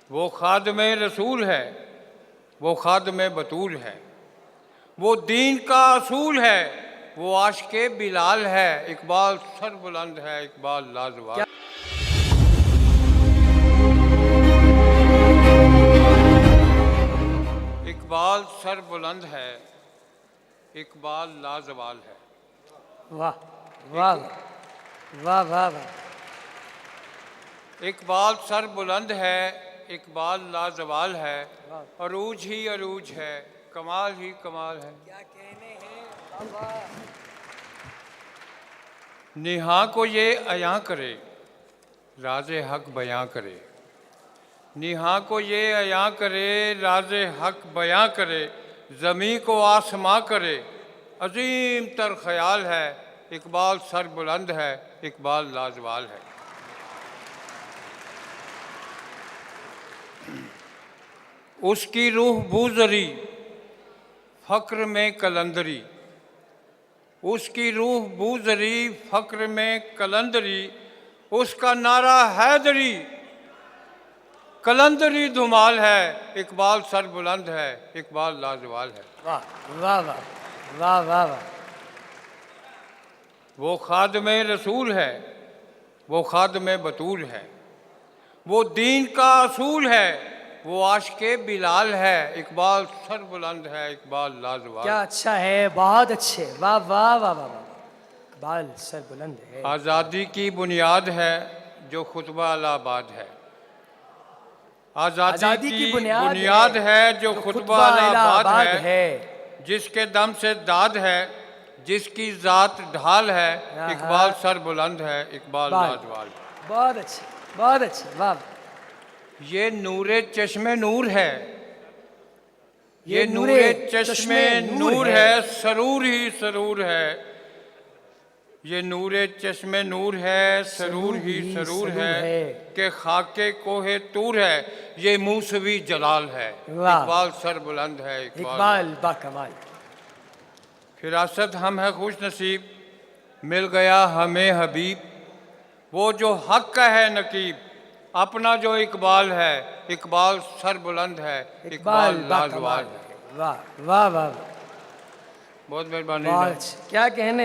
वो खादम रसूल है, वो खादम बतूल है, वो दीन का असूल है, वो आशिक़े बिलाल है। इकबाल सर बुलंद है, इकबाल लाजवाब। इकबाल सर बुलंद है, इकबाल लाजवाल है। वाह वाह वाह वाह वाह। इकबाल सर बुलंद है, इकबाल लाजवाल है। अरूज ही अरूज है, कमाल ही कमाल है। क्या कहने हैं बाबा। निहा को ये अयां करे, राज़े हक बयां करे। निहा को ये अयां करे, राज़े हक बयां करे। ज़मी को आसमां करे, अजीम तर ख्याल है। इकबाल सर बुलंद है, इकबाल लाजवाल है। उसकी रूह बूज़री, फ़क्र में कलंदरी। उसकी रूह बूज़री, फ़क्र में कलंदरी। उसका नारा हैदरी, कलंदरी धुमाल है। इकबाल सर बुलंद है, इकबाल लाजवाल है। वाह वाह वाह वाह वाह वाह। वो खादम रसूल है, वो खादम बतूल है, वो दीन का असूल है, वो आशिक़े बिलाल है। इकबाल सर बुलंद है, इकबाल लाजवाल। क्या अच्छा है, बहुत अच्छे। वाह वाह वाह वाह वाह। इकबाल सर बुलंद है। आज़ादी की बुनियाद है जो खुतबा अलाहाबाद है। आज़ादी की बुनियाद है जो खुतबा अलाहाबाद है। जिसके दम से दाद है, जिसकी ज़ात ढाल है। इकबाल सर बुलंद है, इकबाल लाजवाल। बहुत अच्छे बहुत अच्छे। वाह। ये नूरे चश्मे नूर है, ये नूरे चश्मे नूर है, सरूर ही सरूर है। ये नूरे चश्मे नूर है, सरूर ही सरूर है। के खाके कोहे तूर है, ये मूसवी जलाल है। इकबाल सर बुलंद है, इकबाल बाकमाल। फिरासत हम है खुश नसीब, मिल गया हमें हबीब। वो जो हक का है नकीब, अपना जो इकबाल है। इकबाल सर बुलंद है, इकबाल लाजवाल है। वाह वाह वाह। बहुत मेहरबानी। क्या कहने।